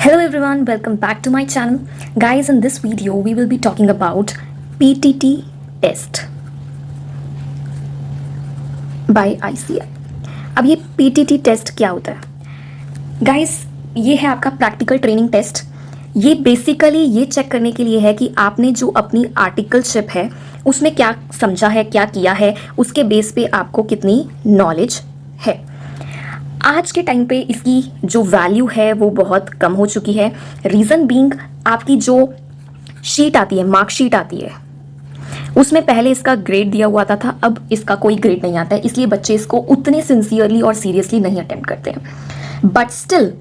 Hello everyone, welcome back to my channel. Guys, in this video we will be talking about PTT test by ICI. अब ये PTT test क्या होता है? Guys, ये है आपका प्रैक्टिकल ट्रेनिंग टेस्ट. ये बेसिकली ये चेक करने के लिए है कि आपने जो अपनी आर्टिकलशिप है उसमें क्या समझा है, क्या किया है, उसके बेस पे आपको कितनी नॉलेज है. आज के टाइम पे इसकी जो वैल्यू है वो बहुत कम हो चुकी है. रीज़न बीइंग, आपकी जो शीट आती है, मार्कशीट आती है, उसमें पहले इसका ग्रेड दिया हुआ था. अब इसका कोई ग्रेड नहीं आता है, इसलिए बच्चे इसको उतने सिंसियरली और सीरियसली नहीं अटेम्प्ट करते हैं. बट स्टिल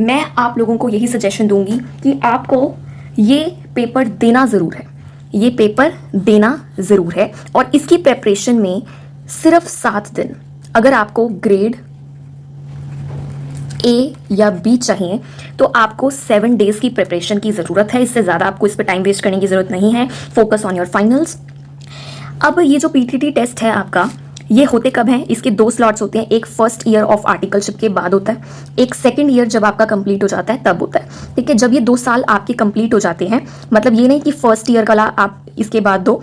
मैं आप लोगों को यही सजेशन दूंगी कि आपको ये पेपर देना ज़रूर है. ये पेपर देना ज़रूर है और इसकी प्रेपरेशन में सिर्फ 7 दिन. अगर आपको ग्रेड ए या बी चाहिए तो आपको 7 डेज की प्रिपरेशन की ज़रूरत है. इससे ज़्यादा आपको इस पर टाइम वेस्ट करने की ज़रूरत नहीं है. Focus on your finals. अब ये जो पीटीटी टेस्ट है आपका, ये होते कब हैं? इसके 2 स्लॉट्स होते हैं. एक फर्स्ट ईयर ऑफ आर्टिकलशिप के बाद होता है, एक सेकंड ईयर जब आपका कंप्लीट हो जाता है तब होता है. ठीक है, जब ये 2 साल आपके कंप्लीट हो जाते हैं, मतलब ये नहीं कि फर्स्ट ईयर वाला आप इसके बाद दो,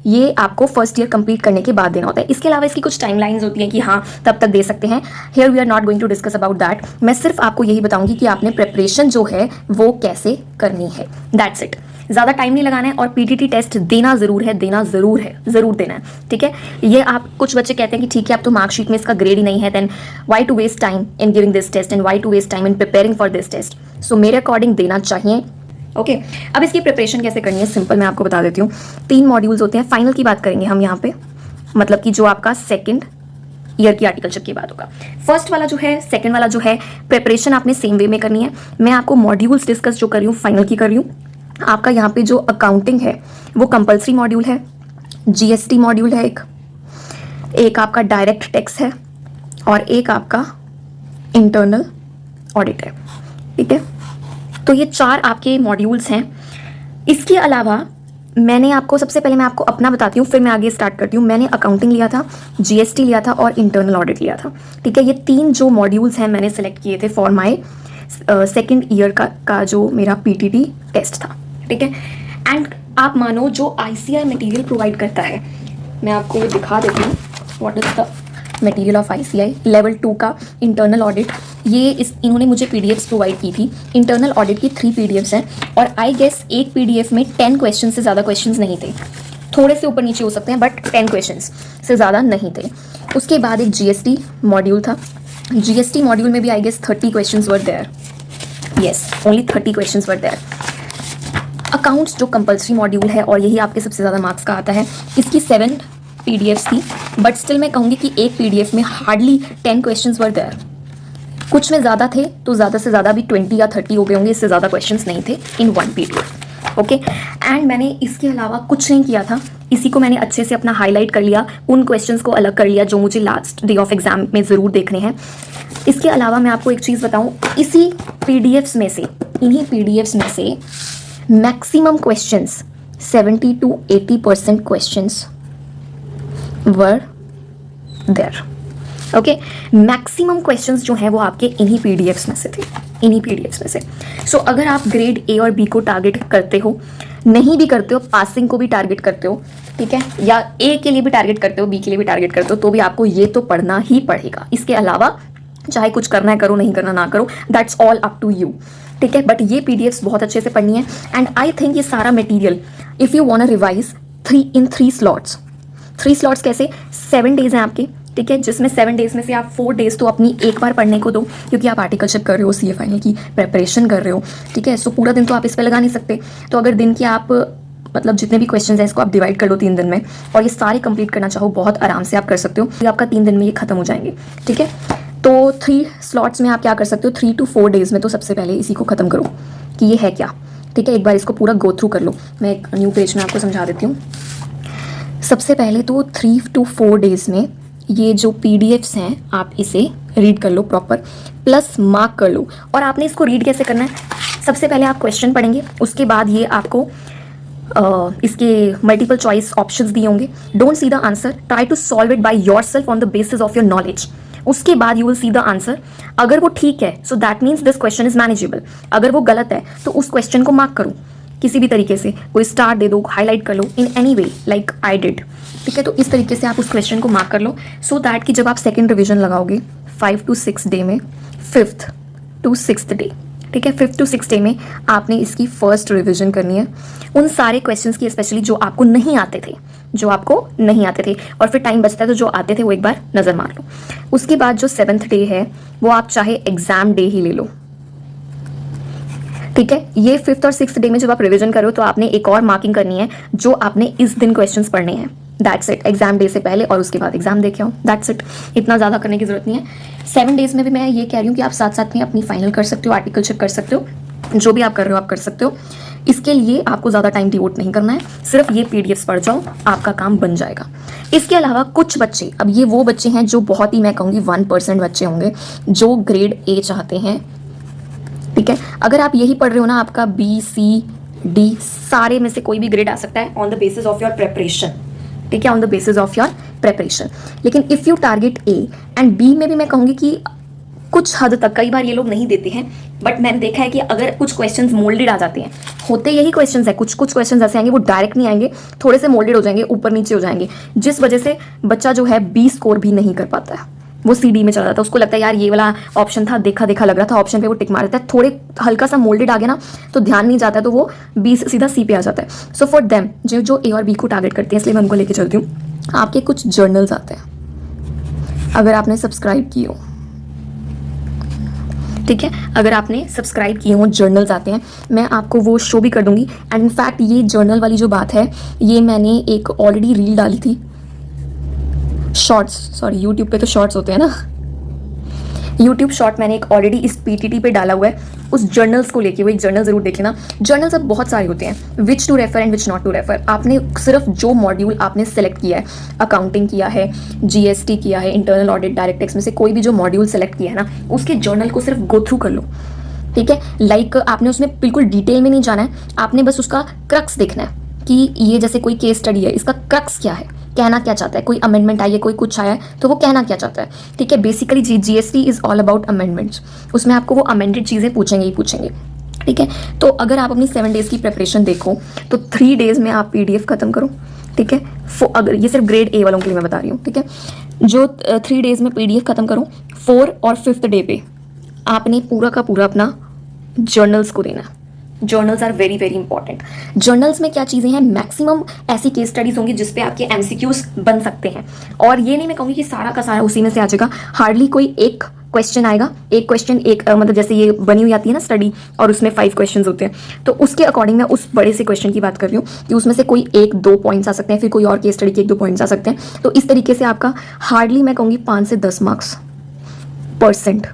ये आपको फर्स्ट ईयर कंप्लीट करने के बाद देना होता है. इसके अलावा इसकी कुछ टाइमलाइंस होती हैं कि हाँ तब तक दे सकते हैं. Here we are not going to discuss about that. मैं सिर्फ आपको यही बताऊंगी कि आपने प्रिपरेशन जो है वो कैसे करनी है. That's it. ज़्यादा टाइम नहीं लगाना है और पीटीटी टेस्ट देना ज़रूर है, देना ज़रूर है, ज़रूर देना है. ठीक है, ये आप कुछ बच्चे कहते हैं कि ठीक है अब तो मार्कशीट में इसका ग्रेड ही नहीं है, then why to waste time in giving this test and why to waste time in preparing for this test. So मेरे अकॉर्डिंग देना चाहिए. ओके, अब इसकी प्रिपरेशन कैसे करनी है, सिंपल मैं आपको बता देती हूँ. 3 मॉड्यूल्स होते हैं. फाइनल की बात करेंगे हम यहाँ पे, मतलब कि जो आपका सेकंड ईयर की आर्टिकलशिप की बात होगा. फर्स्ट वाला जो है, सेकंड वाला जो है, प्रिपरेशन आपने सेम वे में करनी है. मैं आपको मॉड्यूल्स डिस्कस जो कर रही हूँ फाइनल की कर रही हूँ. आपका यहाँ पे जो अकाउंटिंग है वो कंपल्सरी मॉड्यूल है. जीएसटी मॉड्यूल है एक आपका डायरेक्ट टैक्स है और एक आपका इंटरनल ऑडिट है. ठीक है, तो ये 4 आपके मॉड्यूल्स हैं. इसके अलावा मैंने आपको, सबसे पहले मैं आपको अपना बताती हूँ फिर मैं आगे स्टार्ट करती हूँ. मैंने अकाउंटिंग लिया था, जीएसटी लिया था और इंटरनल ऑडिट लिया था. ठीक है, ये 3 जो मॉड्यूल्स हैं मैंने सेलेक्ट किए थे फॉर माय सेकेंड ईयर का जो मेरा पीटीटी टेस्ट था. ठीक है, एंड आप मानो जो आईसीआई मटेरियल प्रोवाइड करता है, मैं आपको दिखा देती हूँ what is the material of ICI. Level 2 का इंटरनल ऑडिट, ये इन्होंने मुझे पीडीएफ्स प्रोवाइड की थी. इंटरनल ऑडिट की 3 पीडीएफ्स हैं और आई गेस एक पीडीएफ में 10 क्वेश्चन से ज़्यादा क्वेश्चंस नहीं थे. थोड़े से ऊपर नीचे हो सकते हैं बट 10 क्वेश्चंस से ज़्यादा नहीं थे. उसके बाद एक जीएसटी मॉड्यूल था. जीएसटी मॉड्यूल में भी I guess 30 questions were there. Yes, only 30 questions were there. Accounts जो कंपल्सरी मॉड्यूल है और यही आपके सबसे ज़्यादा मार्क्स का आता है, इसकी 7 पीडीएफ्स थी. बट स्टिल मैं कहूँगी कि एक पीडीएफ में हार्डली 10 क्वेश्चंस वर देयर. कुछ में ज़्यादा थे तो ज़्यादा से ज़्यादा भी 20 या 30 हो गए होंगे. इससे ज़्यादा क्वेश्चंस नहीं थे इन 1 पीडीएफ. ओके, एंड मैंने इसके अलावा कुछ नहीं किया था. इसी को मैंने अच्छे से अपना हाईलाइट कर लिया, उन क्वेश्चंस को अलग कर लिया जो मुझे लास्ट डे ऑफ एग्जाम में ज़रूर देखने हैं. इसके अलावा मैं आपको एक चीज़ बताऊँ, इसी पीडीएफ्स में से, इन्हीं पीडीएफ्स में से maximum questions 70 to 80% questions were there. Okay, maximum questions जो हैं वो आपके इन्हीं पीडीएफ्स में से थे, इन्हीं पीडीएफ्स में से. सो अगर आप ग्रेड ए और बी को टारगेट करते हो, नहीं भी करते हो, पासिंग को भी टारगेट करते हो, ठीक है, या ए के लिए भी टारगेट करते हो, बी के लिए भी टारगेट करते हो, तो भी आपको ये तो पढ़ना ही पड़ेगा. इसके अलावा चाहे कुछ करना है करो, नहीं करना ना करो, that's all up to you. ठीक है, बट ये पीडीएफ्स बहुत अच्छे से पढ़नी है. एंड आई थिंक ये सारा material if you want to revise 3 slots. 3 slots कैसे? 7 डेज हैं आपके. ठीक है, जिसमें 7 डेज में से आप 4 डेज तो अपनी एक बार पढ़ने को दो, क्योंकि आप आर्टिकलशिप कर रहे हो, सीए फाइनल की प्रिपरेशन कर रहे हो. ठीक है, सो पूरा दिन तो आप इस पर लगा नहीं सकते. तो अगर दिन के आप, मतलब जितने भी क्वेश्चन हैं इसको आप डिवाइड कर लो 3 दिन में और ये सारे कंप्लीट करना चाहो, बहुत आराम से आप कर सकते हो. आपका 3 दिन में ये खत्म हो जाएंगे. ठीक है, तो 3 स्लॉट्स में आप क्या कर सकते हो, 3 to 4 डेज में तो सबसे पहले इसी को ख़त्म करो कि ये है क्या. ठीक है, एक बार इसको पूरा गो थ्रू कर लो. मैं एक न्यू पेज में आपको समझा देती हूँ. सबसे पहले तो 3 to 4 डेज में ये जो पीडीएफ्स हैं आप इसे रीड कर लो प्रॉपर, प्लस मार्क कर लो. और आपने इसको रीड कैसे करना है, सबसे पहले आप क्वेश्चन पढ़ेंगे, उसके बाद ये आपको इसके मल्टीपल चॉइस ऑप्शंस दिए होंगे. Don't see the answer, try to solve it by yourself on the basis of your knowledge. उसके बाद you will see the answer. अगर वो ठीक है so that means this question is manageable, अगर वो गलत है तो उस क्वेश्चन को मार्क करो किसी भी तरीके से, कोई स्टार दे दो, हाईलाइट कर लो in any way like I did. ठीक है, तो इस तरीके से आप उस क्वेश्चन को मार्क कर लो सो दैट कि जब आप सेकेंड रिविजन लगाओगे 5 to 6 डे में, 5th to 6th डे, ठीक है, 5th to 6th डे में आपने इसकी फर्स्ट रिविजन करनी है उन सारे क्वेश्चंस की, स्पेशली जो आपको नहीं आते थे, जो आपको नहीं आते थे, और फिर टाइम बचता है तो जो आते थे वो एक बार नज़र मार लो। उसके बाद जो 7th डे है वो आप चाहे एग्जाम डे ही ले लो। ठीक है, ये 5th और 6th डे में जब आप रिवीजन करो तो आपने एक और मार्किंग करनी है जो आपने इस दिन क्वेश्चंस पढ़ने हैं। दैट्स इट, एग्जाम डे से पहले और उसके बाद एग्जाम देखे हो, दैट्स इट, इतना ज़्यादा करने की जरूरत नहीं है। 7 डेज में भी मैं ये कह रही हूँ कि आप साथ साथ में अपनी फाइनल कर सकते हो, आर्टिकलशिप कर सकते हो, जो भी आप कर रहे हो आप कर सकते हो। इसके लिए आपको ज़्यादा टाइम डिवोट नहीं करना है, सिर्फ ये पीडीएफ्स पढ़ जाओ, आपका काम बन जाएगा। इसके अलावा कुछ बच्चे, अब ये वो बच्चे हैं जो बहुत ही, मैं कहूँगी 1% बच्चे होंगे जो ग्रेड ए चाहते हैं। ठीक है, अगर आप यही पढ़ रहे हो ना, आपका बी सी डी सारे में से कोई भी ग्रेड आ सकता है on the basis of your preparation. ठीक है, on the basis of your preparation. लेकिन if you target A and B में भी मैं कहूँगी कि कुछ हद तक, कई बार ये लोग नहीं देते हैं, बट मैंने देखा है कि अगर कुछ क्वेश्चंस मोल्डेड आ जाते हैं, होते यही क्वेश्चंस है, कुछ कुछ क्वेश्चंस ऐसे आएंगे वो डायरेक्ट नहीं आएंगे, थोड़े से मोल्डेड हो जाएंगे, ऊपर नीचे हो जाएंगे, जिस वजह से बच्चा जो है बी स्कोर भी नहीं कर पाता है, वो सी डी में चला जाता है। उसको लगता है यार ये वाला ऑप्शन था, देखा देखा लग रहा था, ऑप्शन पे वो टिक मार देता है, थोड़े हल्का सा मोल्डेड आ गया ना तो ध्यान नहीं जाता है, तो वो बी से सीधा सी पे आ जाता है। सो फॉर देम जो ए और बी को टारगेट करते हैं, इसलिए मैं उनको लेके चलती हूँ। आपके कुछ जर्नल्स आते हैं, अगर आपने सब्सक्राइब किए हो, ठीक है, अगर आपने सब्सक्राइब किए हो, जर्नल्स आते हैं, मैं आपको वो शो भी कर दूंगी। एंड इनफैक्ट ये जर्नल वाली जो बात है, ये मैंने एक ऑलरेडी रील डाली थी, शॉर्ट्स, सॉरी यूट्यूब पे तो शॉर्ट्स होते हैं ना, यूट्यूब शॉर्ट मैंने एक ऑलरेडी इस पीटीटी पे डाला हुआ है, उस जर्नल्स को लेके, वो एक जर्नल जरूर देख लेना। जर्नल्स अब बहुत सारे होते हैं, which to refer and which not to refer. आपने सिर्फ जो मॉड्यूल आपने सेलेक्ट किया है, अकाउंटिंग किया है, जीएसटी किया है, इंटरनल ऑडिट, डायरेक्ट टैक्स में से कोई भी जो मॉड्यूल सेलेक्ट किया है ना, उसके जर्नल को सिर्फ गो थ्रू कर लो। ठीक है, लाइक आपने उसमें बिल्कुल डिटेल में नहीं जाना है, आपने बस उसका क्रक्स देखना है कि ये जैसे कोई केस स्टडी है, इसका क्रक्स क्या है, कहना क्या चाहता है, कोई अमेंडमेंट आई है, कोई कुछ आया है तो वो कहना क्या चाहता है। ठीक है, basically GST is all about amendments, उसमें आपको वो अमेंडेड चीज़ें पूछेंगे ही पूछेंगे। ठीक है, तो अगर आप अपनी 7 डेज की प्रिपरेशन देखो तो 3 डेज में आप पीडीएफ खत्म करो। ठीक है, अगर ये सिर्फ ग्रेड ए वालों के लिए मैं बता रही हूँ। ठीक है, जो 3 डेज में पीडीएफ खत्म करो, 4 और 5th डे पे आपने पूरा का पूरा अपना जर्नल्स को देना है। Journals are very very important. Journals में क्या चीज़ें हैं, मैक्सिमम ऐसी केस स्टडीज होंगी जिसपे आपके एमसीक्यूज बन सकते हैं, और ये नहीं मैं कहूँगी कि सारा का सारा उसी में से आ जाएगा, हार्डली कोई एक क्वेश्चन आएगा, एक क्वेश्चन एक मतलब जैसे ये बनी हुई आती है ना स्टडी और उसमें 5 क्वेश्चंस होते हैं, तो उसके अकॉर्डिंग मैं उस बड़े से क्वेश्चन की बात कर रही हूँ कि उसमें से कोई 1-2 पॉइंट्स आ सकते हैं, फिर कोई और केस स्टडी के 1-2 पॉइंट्स आ सकते हैं। तो इस तरीके से आपका हार्डली मैं कहूँगी 5 से 10 मार्क्स %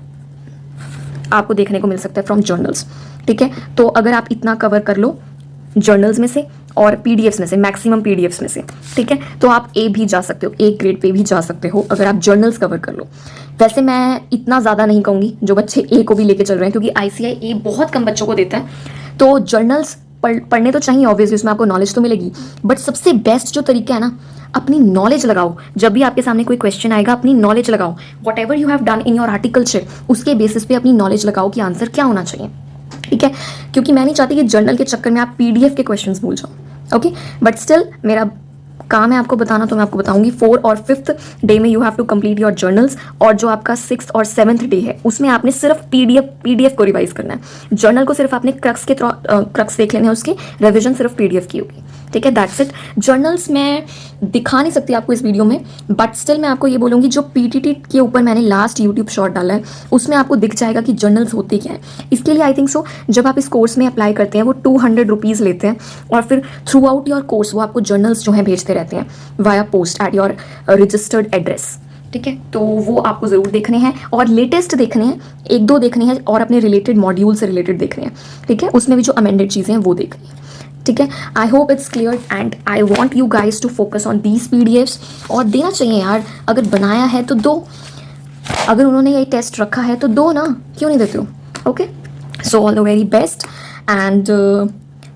आपको देखने को मिल सकता है फ्रॉम जर्नल्स। ठीक है, तो अगर आप इतना कवर कर लो जर्नल्स में से और पीडीएफ्स में से, मैक्सिमम पीडीएफ्स में से, ठीक है, तो आप ए भी जा सकते हो, ए ग्रेड पे भी जा सकते हो अगर आप जर्नल्स कवर कर लो। वैसे मैं इतना ज़्यादा नहीं कहूँगी जो बच्चे ए को भी लेके चल रहे हैं, क्योंकि आईसीआई ए बहुत कम बच्चों को देता है, तो जर्नल्स पढ़ने तो चाहिए ऑब्वियसली, उसमें आपको नॉलेज तो मिलेगी, बट सबसे बेस्ट जो तरीका है ना, अपनी नॉलेज लगाओ। जब भी आपके सामने कोई क्वेश्चन आएगा, अपनी नॉलेज लगाओ, what ever you have done in your articleship, उसके बेसिस पे अपनी नॉलेज लगाओ कि आंसर क्या होना चाहिए। ठीक है, क्योंकि मैं नहीं चाहती कि जर्नल के चक्कर में आप पीडीएफ के क्वेश्चंस भूल जाओ। ओके, बट स्टिल मेरा काम है आपको बताना, तो मैं आपको बताऊंगी 4 और 5th डे में you have to complete your journals, और जो आपका 6th और 7th डे है उसमें आपने सिर्फ पीडीएफ को रिवाइज करना है। जर्नल को सिर्फ आपने क्रक्स देख लेने हैं, उसके रिविजन सिर्फ पीडीएफ की होगी। ठीक है, दैट्स इट। जर्नल्स मैं दिखा नहीं सकती आपको इस वीडियो में, बट स्टिल मैं आपको ये बोलूँगी, जो पीटीटी के ऊपर मैंने लास्ट यूट्यूब शॉर्ट डाला है उसमें आपको दिख जाएगा कि जर्नल्स होते क्या हैं। इसके लिए आई थिंक सो जब आप इस कोर्स में अप्लाई करते हैं वो 200 रुपीज़ लेते हैं, और फिर थ्रू आउट योर कोर्स वो आपको जर्नल्स जो हैं भेजते रहते हैं via post at your registered address. ठीक है, तो वो आपको ज़रूर देखने हैं, और लेटेस्ट देखने हैं, 1-2 देखने हैं, और अपने रिलेटेड मॉड्यूल से रिलेटेड देखने हैं। ठीक है, उसमें भी जो अमेंडेड चीज़ें हैं वो देखनी है। ठीक है, I hope it's clear and I want you guys to focus on these PDFs, और देना चाहिए यार, अगर बनाया है तो दो, अगर उन्होंने ये टेस्ट रखा है तो दो ना, क्यों नहीं देते हो। Okay, so all the very best, and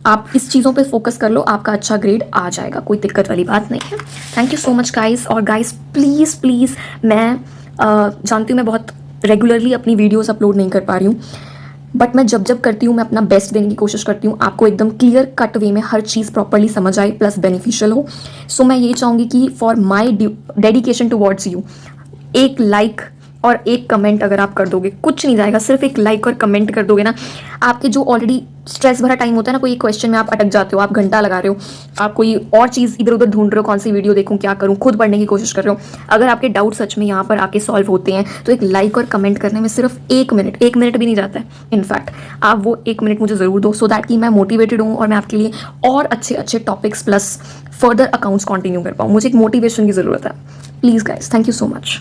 आप इस चीज़ों पे फोकस कर लो, आपका अच्छा ग्रेड आ जाएगा, कोई दिक्कत वाली बात नहीं है। Thank you so much guys, और गाइस प्लीज़ प्लीज़ मैं जानती हूँ मैं बहुत रेगुलरली अपनी वीडियोस अपलोड नहीं कर पा रही हूँ, बट मैं जब जब करती हूँ मैं अपना बेस्ट देने की कोशिश करती हूँ, आपको एकदम क्लियर कट वे में हर चीज़ प्रॉपरली समझ आए प्लस बेनिफिशियल हो। सो मैं ये चाहूँगी कि for my dedication towards you, एक लाइक और एक कमेंट अगर आप कर दोगे, कुछ नहीं जाएगा, सिर्फ एक लाइक और कमेंट कर दोगे ना, आपके जो ऑलरेडी स्ट्रेस भरा टाइम होता है ना, कोई क्वेश्चन में आप अटक जाते हो, आप घंटा लगा रहे हो, आप कोई और चीज़ इधर उधर ढूंढ रहे हो, कौन सी वीडियो देखूं, क्या करूं, खुद पढ़ने की कोशिश कर रहे हो, अगर आपके डाउट सच में यहाँ पर आके सॉल्व होते हैं तो एक लाइक और कमेंट करने में सिर्फ 1 मिनट भी नहीं जाता है। इनफैक्ट आप वो 1 मिनट मुझे ज़रूर दो, सो दैट कि मैं मोटिवेटेड हूँ और मैं आपके लिए और अच्छे अच्छे topics plus further accounts continue कर पाऊँ। मुझे एक मोटिवेशन की ज़रूरत है। Please guys, thank you so much.